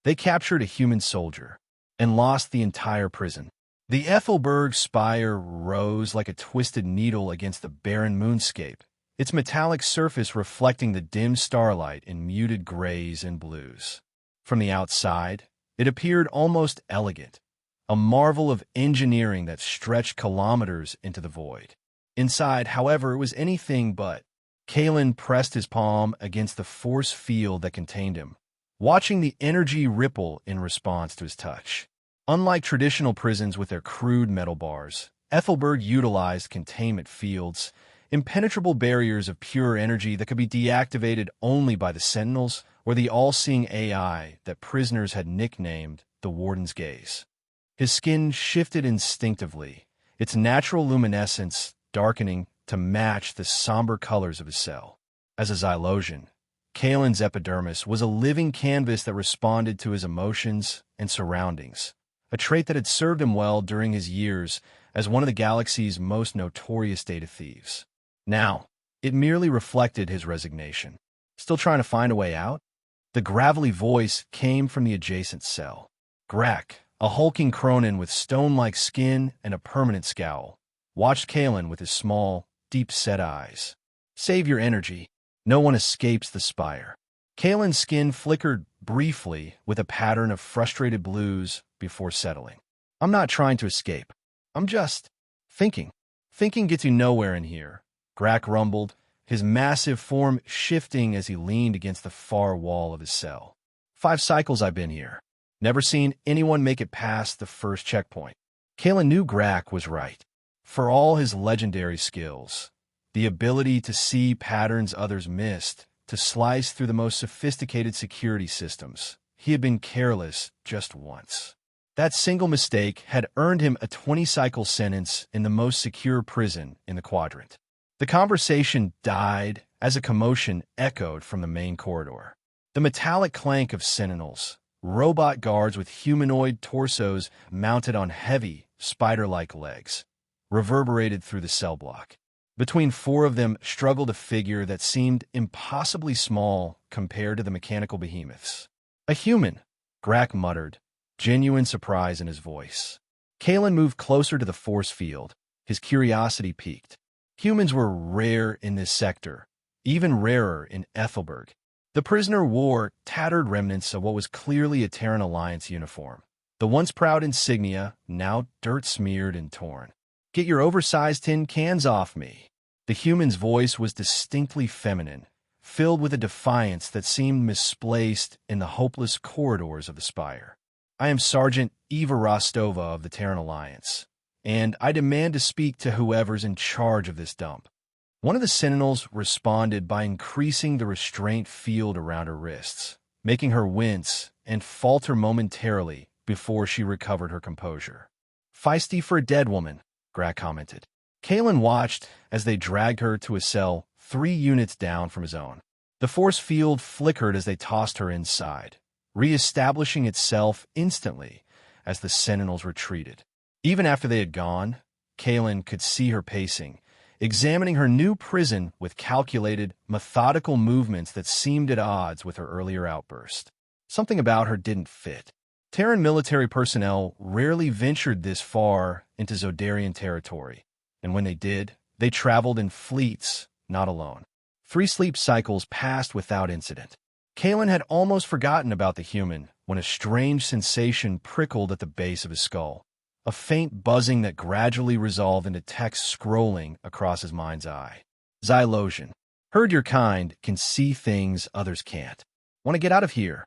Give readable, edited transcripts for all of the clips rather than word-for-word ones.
They captured a human soldier and lost the entire prison. The Ethelberg spire rose like a twisted needle against the barren moonscape, its metallic surface reflecting the dim starlight in muted grays and blues. From the outside, it appeared almost elegant, a marvel of engineering that stretched kilometers into the void. Inside, however, it was anything but. Kalen pressed his palm against the force field that contained him, watching the energy ripple in response to his touch. Unlike traditional prisons with their crude metal bars, Ethelberg utilized containment fields, impenetrable barriers of pure energy that could be deactivated only by the Sentinels or the all-seeing AI that prisoners had nicknamed the Warden's Gaze. His skin shifted instinctively, its natural luminescence darkening to match the somber colors of his cell. As a Xylosian, Kalen's epidermis was a living canvas that responded to his emotions and surroundings, a trait that had served him well during his years as one of the galaxy's most notorious data thieves. Now, it merely reflected his resignation. Still trying to find a way out? The gravelly voice came from the adjacent cell. Grak, a hulking Cronin with stone-like skin and a permanent scowl, watched Kalen with his small, deep-set eyes. Save your energy. No one escapes the spire. Kalen's skin flickered briefly with a pattern of frustrated blues before settling. I'm not trying to escape. I'm just thinking. Thinking gets you nowhere in here, Grak rumbled, his massive form shifting as he leaned against the far wall of his cell. 5 cycles I've been here. Never seen anyone make it past the first checkpoint. Kalen knew Grak was right. For all his legendary skills, the ability to see patterns others missed, to slice through the most sophisticated security systems, he had been careless just once. That single mistake had earned him a 20-cycle sentence in the most secure prison in the quadrant. The conversation died as a commotion echoed from the main corridor. The metallic clank of sentinels, robot guards with humanoid torsos mounted on heavy, spider-like legs, reverberated through the cell block. Between 4 of them struggled a figure that seemed impossibly small compared to the mechanical behemoths. A human, Grak muttered, genuine surprise in his voice. Kalen moved closer to the force field, his curiosity piqued. Humans were rare in this sector, even rarer in Ethelberg. The prisoner wore tattered remnants of what was clearly a Terran Alliance uniform, the once proud insignia now dirt-smeared and torn. Get your oversized tin cans off me. The human's voice was distinctly feminine, filled with a defiance that seemed misplaced in the hopeless corridors of the spire. I am Sergeant Eva Rostova of the Terran Alliance, and I demand to speak to whoever's in charge of this dump. One of the sentinels responded by increasing the restraint field around her wrists, making her wince and falter momentarily before she recovered her composure. Feisty for a dead woman, Grak commented. Kalen watched as they dragged her to a cell 3 units down from his own. The force field flickered as they tossed her inside, re-establishing itself instantly as the sentinels retreated. Even after they had gone, Kalen could see her pacing, examining her new prison with calculated, methodical movements that seemed at odds with her earlier outburst. Something about her didn't fit. Terran military personnel rarely ventured this far into Zodarian territory, and when they did, they traveled in fleets, not alone. 3 sleep cycles passed without incident. Kalen had almost forgotten about the human when a strange sensation prickled at the base of his skull, a faint buzzing that gradually resolved into text scrolling across his mind's eye. Xylosian. Heard your kind can see things others can't. Want to get out of here?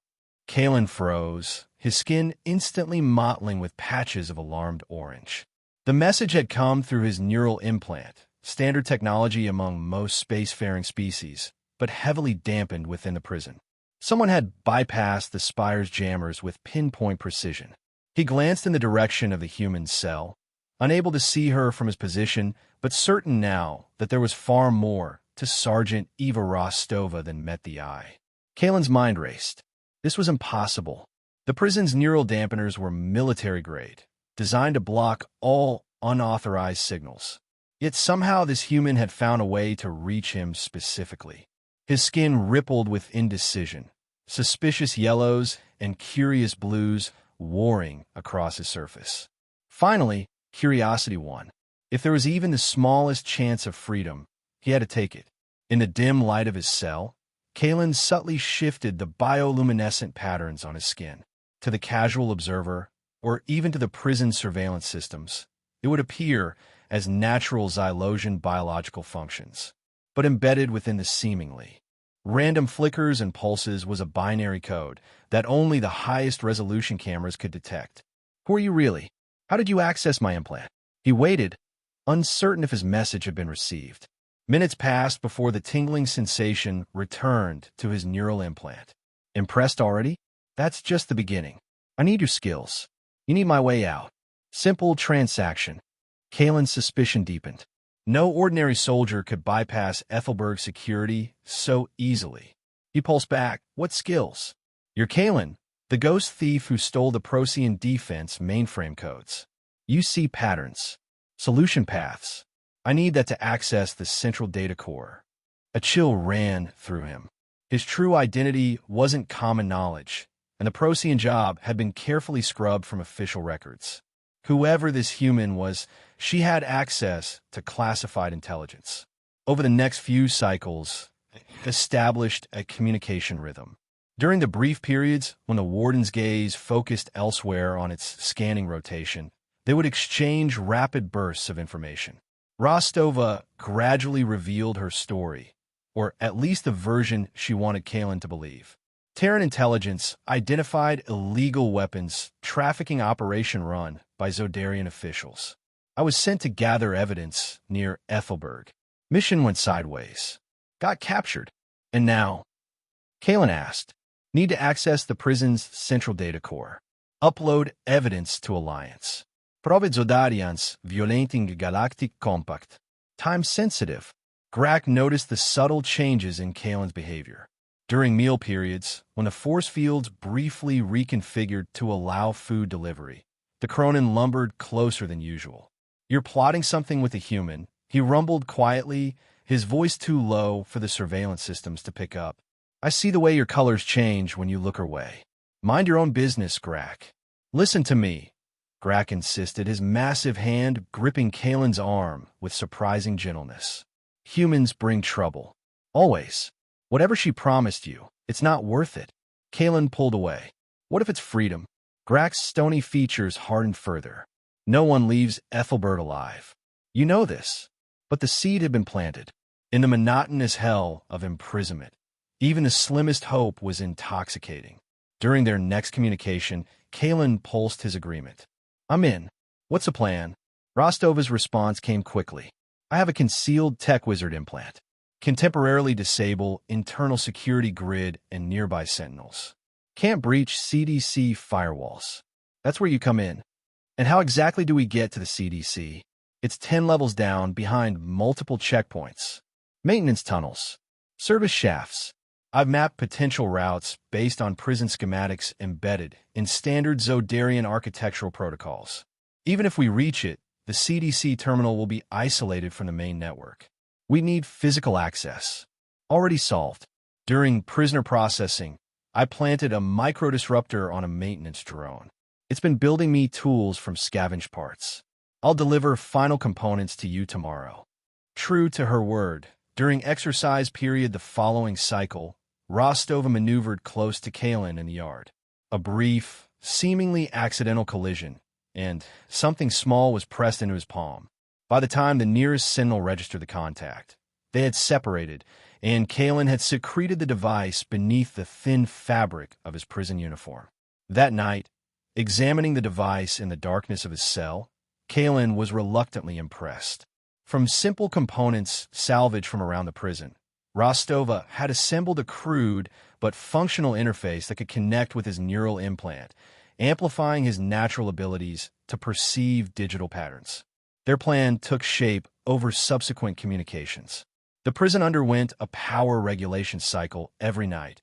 Kalen froze, his skin instantly mottling with patches of alarmed orange. The message had come through his neural implant, standard technology among most spacefaring species, but heavily dampened within the prison. Someone had bypassed the spire's jammers with pinpoint precision. He glanced in the direction of the human cell, unable to see her from his position, but certain now that there was far more to Sergeant Eva Rostova than met the eye. Kalen's mind raced. This was impossible. The prison's neural dampeners were military-grade, designed to block all unauthorized signals. Yet somehow this human had found a way to reach him specifically. His skin rippled with indecision, suspicious yellows and curious blues warring across his surface. Finally, curiosity won. If there was even the smallest chance of freedom, he had to take it. In the dim light of his cell, Kalen subtly shifted the bioluminescent patterns on his skin. To the casual observer, or even to the prison surveillance systems, it would appear as natural Xylosian biological functions. But embedded within the seemingly random flickers and pulses was a binary code that only the highest resolution cameras could detect. Who are you really? How did you access my implant? He waited, uncertain if his message had been received. Minutes passed before the tingling sensation returned to his neural implant. Impressed already? That's just the beginning. I need your skills. You need my way out. Simple transaction. Kalen's suspicion deepened. No ordinary soldier could bypass Ethelberg's security so easily. He pulsed back. What skills? You're Kalen, the ghost thief who stole the Procyon defense mainframe codes. You see patterns. Solution paths. I need that to access the central data core. A chill ran through him. His true identity wasn't common knowledge, and the Procyon job had been carefully scrubbed from official records. Whoever this human was, she had access to classified intelligence. Over the next few cycles, established a communication rhythm. During the brief periods when the warden's gaze focused elsewhere on its scanning rotation, they would exchange rapid bursts of information. Rostova gradually revealed her story, or at least the version she wanted Kalen to believe. Terran intelligence identified illegal weapons trafficking operation run by Zodarian officials. I was sent to gather evidence near Ethelberg. Mission went sideways. Got captured. And now? Kalen asked. Need to access the prison's central data core. Upload evidence to Alliance. Prove Zodarians violenting galactic compact. Time-sensitive. Grak noticed the subtle changes in Kalen's behavior. During meal periods, when the force fields briefly reconfigured to allow food delivery, the Cronin lumbered closer than usual. You're plotting something with a human, he rumbled quietly, his voice too low for the surveillance systems to pick up. I see the way your colors change when you look her way. Mind your own business, Grak. Listen to me. Grak insisted, his massive hand gripping Kalen's arm with surprising gentleness. Humans bring trouble. Always. Whatever she promised you, it's not worth it. Kalen pulled away. What if it's freedom? Grak's stony features hardened further. No one leaves Ethelbert alive. You know this. But the seed had been planted. In the monotonous hell of imprisonment, even the slimmest hope was intoxicating. During their next communication, Kalen pulsed his agreement. I'm in. What's the plan? Rostova's response came quickly. I have a concealed tech wizard implant. Can temporarily disable internal security grid and nearby sentinels. Can't breach CDC firewalls. That's where you come in. And how exactly do we get to the CDC? It's 10 levels down behind multiple checkpoints. Maintenance tunnels. Service shafts. I've mapped potential routes based on prison schematics embedded in standard Zodarian architectural protocols. Even if we reach it, the CDC terminal will be isolated from the main network. We need physical access. Already solved. During prisoner processing, I planted a microdisruptor on a maintenance drone. It's been building me tools from scavenged parts. I'll deliver final components to you tomorrow. True to her word, during exercise period the following cycle, Rostova maneuvered close to Kalen in the yard. A brief, seemingly accidental collision, and something small was pressed into his palm. By the time the nearest sentinel registered the contact, they had separated, and Kalen had secreted the device beneath the thin fabric of his prison uniform. That night, examining the device in the darkness of his cell, Kalen was reluctantly impressed. From simple components salvaged from around the prison, Rostova had assembled a crude but functional interface that could connect with his neural implant, amplifying his natural abilities to perceive digital patterns. Their plan took shape over subsequent communications. The prison underwent a power regulation cycle every night,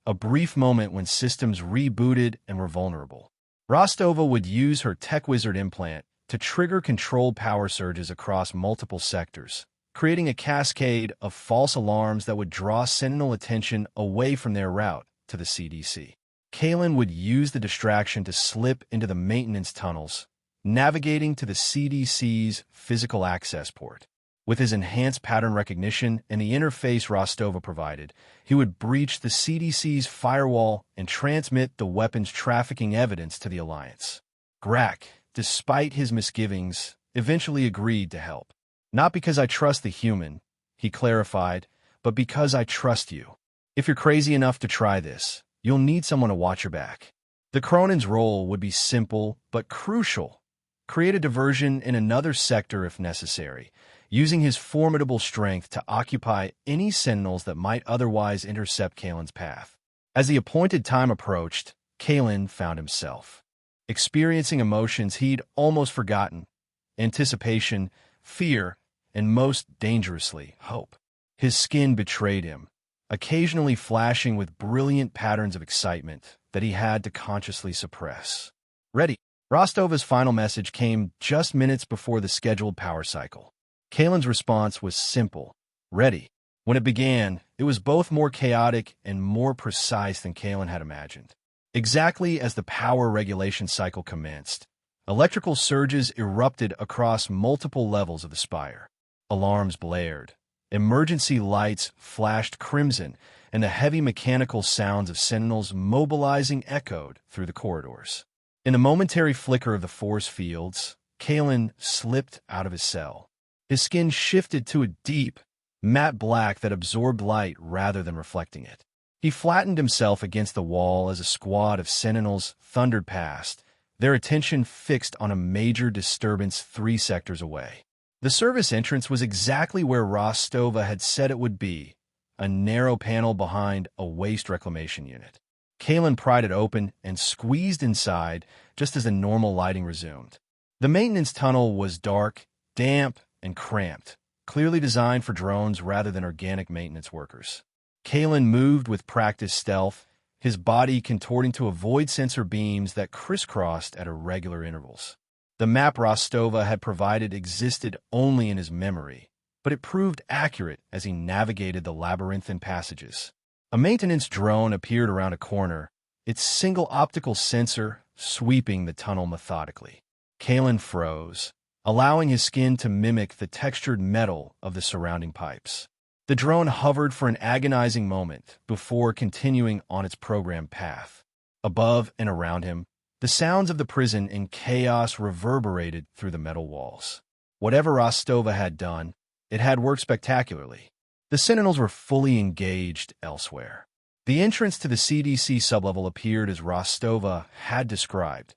a brief moment when systems rebooted and were vulnerable. Rostova would use her tech wizard implant to trigger controlled power surges across multiple sectors, creating a cascade of false alarms that would draw sentinel attention away from their route to the CDC. Kalen would use the distraction to slip into the maintenance tunnels, navigating to the CDC's physical access port. With his enhanced pattern recognition and the interface Rostova provided, he would breach the CDC's firewall and transmit the weapons trafficking evidence to the Alliance. Grak, despite his misgivings, eventually agreed to help. "Not because I trust the human," he clarified, "but because I trust you. If you're crazy enough to try this, you'll need someone to watch your back." The Cronin's role would be simple but crucial: create a diversion in another sector if necessary, using his formidable strength to occupy any sentinels that might otherwise intercept Kalen's path. As the appointed time approached, Kalen found himself experiencing emotions he'd almost forgotten: anticipation, fear, and most dangerously, hope. His skin betrayed him, occasionally flashing with brilliant patterns of excitement that he had to consciously suppress. "Ready." Rostova's final message came just minutes before the scheduled power cycle. Kalen's response was simple: "Ready." When it began, it was both more chaotic and more precise than Kalen had imagined. Exactly as the power regulation cycle commenced, electrical surges erupted across multiple levels of the spire. Alarms blared, emergency lights flashed crimson, and the heavy mechanical sounds of sentinels mobilizing echoed through the corridors. In a momentary flicker of the force fields, Kalen slipped out of his cell. His skin shifted to a deep, matte black that absorbed light rather than reflecting it. He flattened himself against the wall as a squad of sentinels thundered past, their attention fixed on a major disturbance 3 sectors away. The service entrance was exactly where Rostova had said it would be, a narrow panel behind a waste reclamation unit. Kalen pried it open and squeezed inside just as the normal lighting resumed. The maintenance tunnel was dark, damp, and cramped, clearly designed for drones rather than organic maintenance workers. Kalen moved with practiced stealth, his body contorting to avoid sensor beams that crisscrossed at irregular intervals. The map Rostova had provided existed only in his memory, but it proved accurate as he navigated the labyrinthine passages. A maintenance drone appeared around a corner, its single optical sensor sweeping the tunnel methodically. Kalen froze, allowing his skin to mimic the textured metal of the surrounding pipes. The drone hovered for an agonizing moment before continuing on its programmed path. Above and around him, the sounds of the prison in chaos reverberated through the metal walls. Whatever Rostova had done, it had worked spectacularly. The sentinels were fully engaged elsewhere. The entrance to the CDC sublevel appeared as Rostova had described: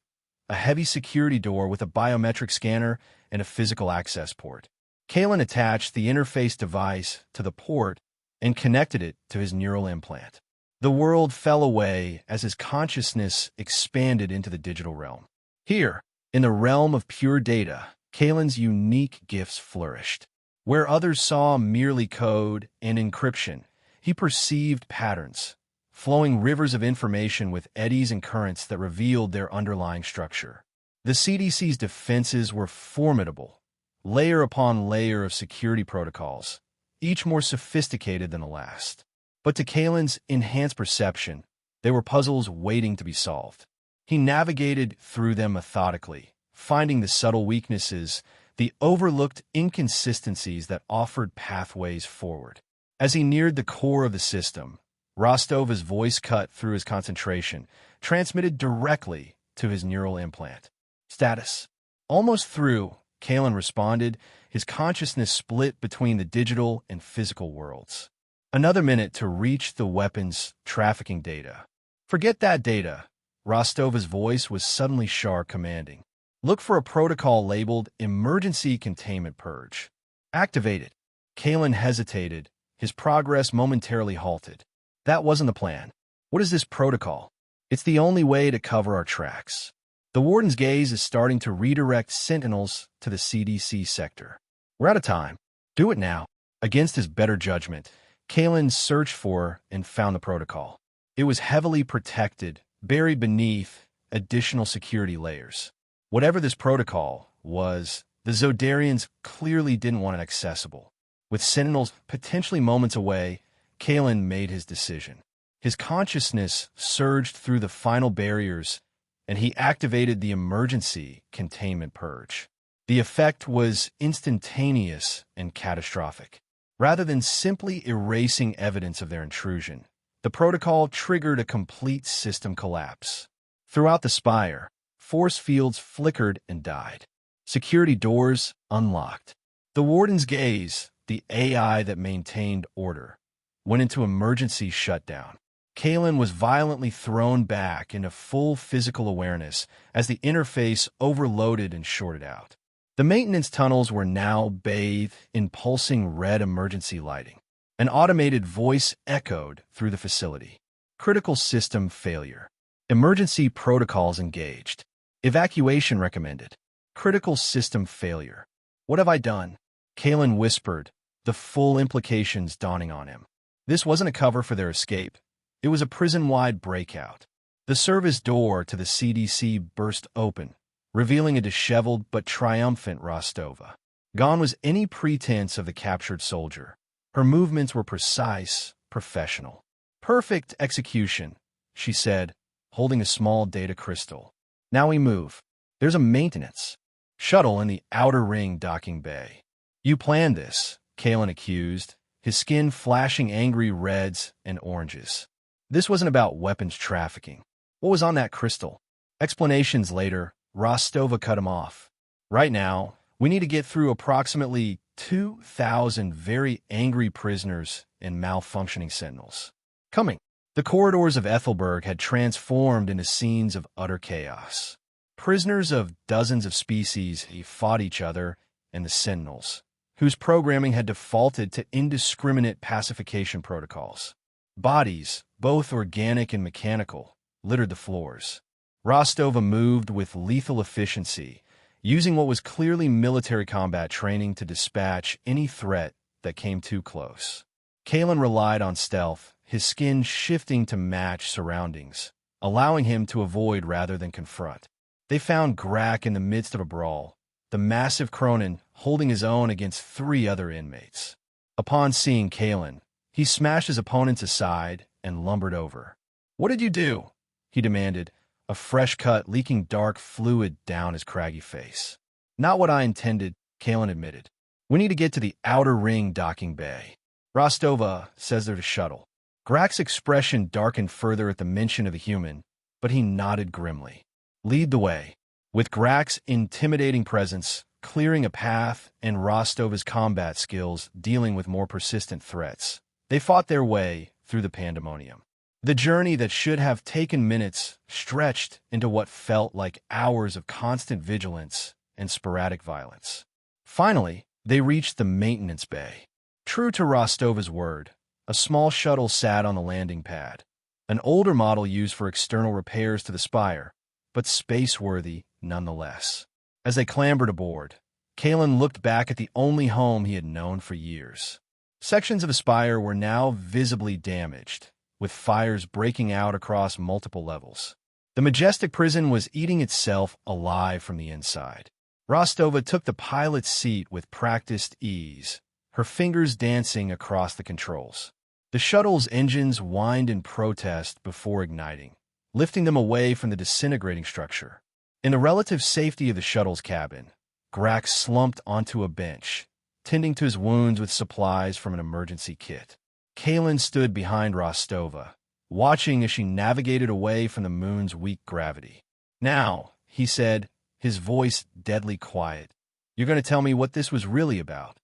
a heavy security door with a biometric scanner and a physical access port. Kalen attached the interface device to the port and connected it to his neural implant. The world fell away as his consciousness expanded into the digital realm. Here, in the realm of pure data, Kalen's unique gifts flourished. Where others saw merely code and encryption, he perceived patterns, flowing rivers of information with eddies and currents that revealed their underlying structure. The CDC's defenses were formidable, layer upon layer of security protocols, each more sophisticated than the last. But to Kalen's enhanced perception, they were puzzles waiting to be solved. He navigated through them methodically, finding the subtle weaknesses, the overlooked inconsistencies that offered pathways forward. As he neared the core of the system, Rostova's voice cut through his concentration, transmitted directly to his neural implant. "Status." Almost through, Kalen responded, his consciousness split between the digital and physical worlds. Another minute to reach the weapons trafficking data. "Forget that data." Rostova's voice was suddenly sharp, commanding. "Look for a protocol labeled Emergency Containment Purge. Activate it." Kalen hesitated, his progress momentarily halted. "That wasn't the plan. What is this protocol?" "It's the only way to cover our tracks. The Warden's gaze is starting to redirect sentinels to the CDC sector. We're out of time. Do it now." Against his better judgment, Kalen searched for and found the protocol. It was heavily protected, buried beneath additional security layers. Whatever this protocol was, the Zodarians clearly didn't want it accessible. With sentinels potentially moments away, Kalen made his decision. His consciousness surged through the final barriers, and he activated the emergency containment purge. The effect was instantaneous and catastrophic. Rather than simply erasing evidence of their intrusion, the protocol triggered a complete system collapse. Throughout the spire, force fields flickered and died. Security doors unlocked. The warden's gaze, the AI that maintained order, went into emergency shutdown. Kalen was violently thrown back into full physical awareness as the interface overloaded and shorted out. The maintenance tunnels were now bathed in pulsing red emergency lighting. An automated voice echoed through the facility. Critical system failure. Emergency protocols engaged. Evacuation recommended. Critical system failure. What have I done? Kalen whispered, the full implications dawning on him. This wasn't a cover for their escape. It was a prison-wide breakout. The service door to the CDC burst open, revealing a disheveled but triumphant Rostova. Gone was any pretense of the captured soldier. Her movements were precise, professional. Perfect execution, she said, holding a small data crystal. Now we move. There's a maintenance shuttle in the outer ring docking bay. You planned this, Kalen accused, his skin flashing angry reds and oranges. This wasn't about weapons trafficking. What was on that crystal? Explanations later, Rostova cut him off. Right now, we need to get through approximately 2,000 very angry prisoners and malfunctioning sentinels. Coming. The corridors of Ethelberg had transformed into scenes of utter chaos. Prisoners of dozens of species fought each other and the sentinels, whose programming had defaulted to indiscriminate pacification protocols. Bodies, both organic and mechanical, littered the floors. Rostova moved with lethal efficiency, using what was clearly military combat training to dispatch any threat that came too close. Kalen relied on stealth, his skin shifting to match surroundings, allowing him to avoid rather than confront. They found Grak in the midst of a brawl, the massive Cronin holding his own against 3 other inmates. Upon seeing Kalen, he smashed his opponents aside and lumbered over. "What did you do?" he demanded, a fresh cut leaking dark fluid down his craggy face. "Not what I intended," Kalen admitted. "We need to get to the outer ring docking bay. Rostova says there's a shuttle." Grak's expression darkened further at the mention of a human, but he nodded grimly. "Lead the way." With Grak's intimidating presence clearing a path and Rostova's combat skills dealing with more persistent threats, they fought their way through the pandemonium. The journey that should have taken minutes stretched into what felt like hours of constant vigilance and sporadic violence. Finally, they reached the maintenance bay. True to Rostova's word, a small shuttle sat on the landing pad, an older model used for external repairs to the spire, but space-worthy nonetheless. As they clambered aboard, Kalen looked back at the only home he had known for years. Sections of the spire were now visibly damaged, with fires breaking out across multiple levels. The majestic prison was eating itself alive from the inside. Rostova took the pilot's seat with practiced ease, her fingers dancing across the controls. The shuttle's engines whined in protest before igniting, lifting them away from the disintegrating structure. In the relative safety of the shuttle's cabin, Grak slumped onto a bench, tending to his wounds with supplies from an emergency kit. Kalen stood behind Rostova, watching as she navigated away from the moon's weak gravity. "Now," he said, his voice deadly quiet, "you're going to tell me what this was really about."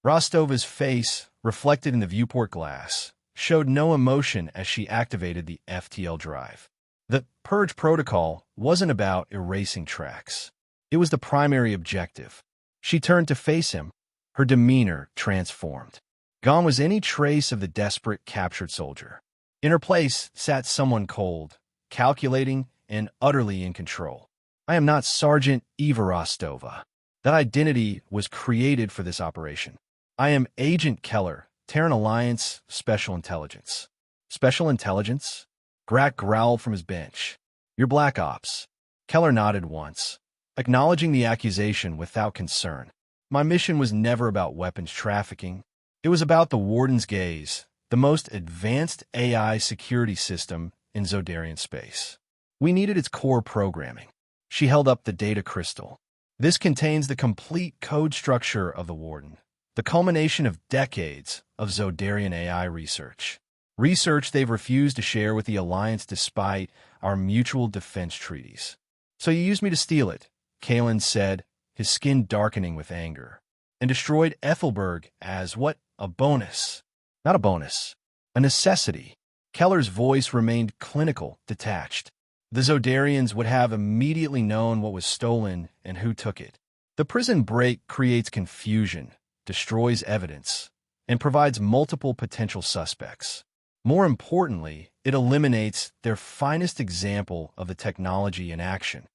Rostova's face, reflected in the viewport glass, showed no emotion as she activated the FTL drive. The Purge protocol wasn't about erasing tracks. It was the primary objective. She turned to face him, her demeanor transformed. Gone was any trace of the desperate captured soldier. In her place sat someone cold, calculating, and utterly in control. "I am not Sergeant Eva Rostova. That identity was created for this operation. I am Agent Keller, Terran Alliance Special Intelligence." "Special Intelligence?" Grak growled from his bench. "You're Black Ops." Keller nodded once, acknowledging the accusation without concern. "My mission was never about weapons trafficking. It was about the Warden's gaze, the most advanced AI security system in Zodarian space. We needed its core programming. She held up the data crystal. This contains the complete code structure of the Warden, the culmination of decades of Zodarian AI research. Research they've refused to share with the Alliance despite our mutual defense treaties. So you used me to steal it, Kalen said, his skin darkening with anger, and destroyed Ethelberg as what? A bonus. Not a bonus. A necessity. Keller's voice remained clinical, detached. The Zodarians would have immediately known what was stolen and who took it. The prison break creates confusion, destroys evidence, and provides multiple potential suspects. More importantly, it eliminates their finest example of the technology in action.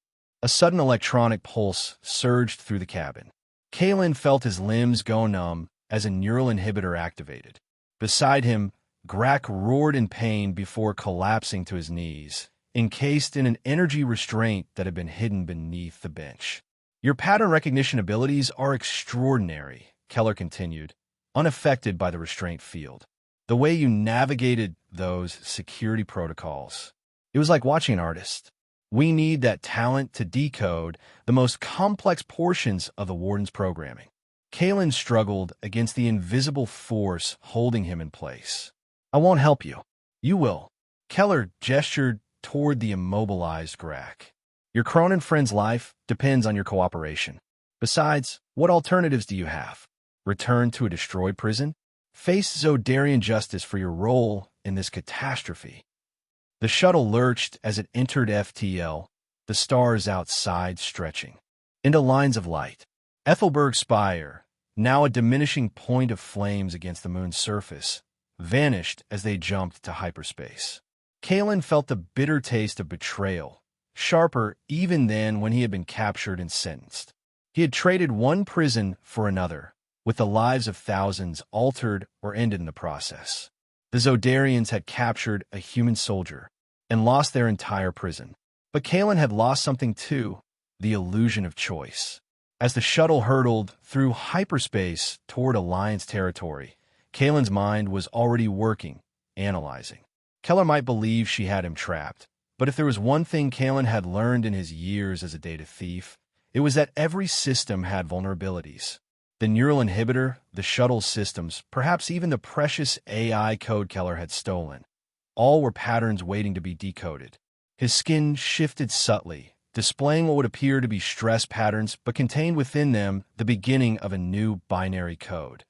A sudden electronic pulse surged through the cabin. Kalen felt his limbs go numb as a neural inhibitor activated. Beside him, Grak roared in pain before collapsing to his knees, encased in an energy restraint that had been hidden beneath the bench. Your pattern recognition abilities are extraordinary, Keller continued, unaffected by the restraint field. The way you navigated those security protocols, it was like watching an artist. We need that talent to decode the most complex portions of the Warden's programming. Kalen struggled against the invisible force holding him in place. I won't help you. You will. Keller gestured toward the immobilized Grak. Your Cronin friend's life depends on your cooperation. Besides, what alternatives do you have? Return to a destroyed prison? Face Zodarian justice for your role in this catastrophe. The shuttle lurched as it entered FTL, the stars outside stretching into lines of light. Ethelberg Spire, now a diminishing point of flames against the moon's surface, vanished as they jumped to hyperspace. Kalen felt the bitter taste of betrayal, sharper even than when he had been captured and sentenced. He had traded one prison for another, with the lives of thousands altered or ended in the process. The Zodarians had captured a human soldier and lost their entire prison. But Kalen had lost something too, the illusion of choice. As the shuttle hurtled through hyperspace toward Alliance territory, Kalen's mind was already working, analyzing. Keller might believe she had him trapped, but if there was one thing Kalen had learned in his years as a data thief, it was that every system had vulnerabilities. The neural inhibitor, the shuttle systems, perhaps even the precious AI code Keller had stolen. All were patterns waiting to be decoded. His skin shifted subtly, displaying what would appear to be stress patterns, but contained within them the beginning of a new binary code.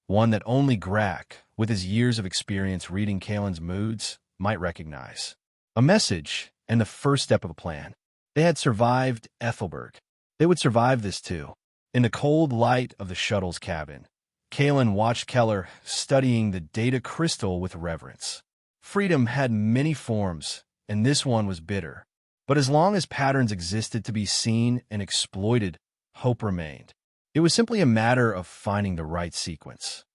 One that only Grak, with his years of experience reading Kalen's moods, might recognize. A message and the first step of a plan. They had survived Ethelberg. They would survive this too. In the cold light of the shuttle's cabin, Kalen watched Keller studying the data crystal with reverence. Freedom had many forms, and this one was bitter. But as long as patterns existed to be seen and exploited, hope remained. It was simply a matter of finding the right sequence.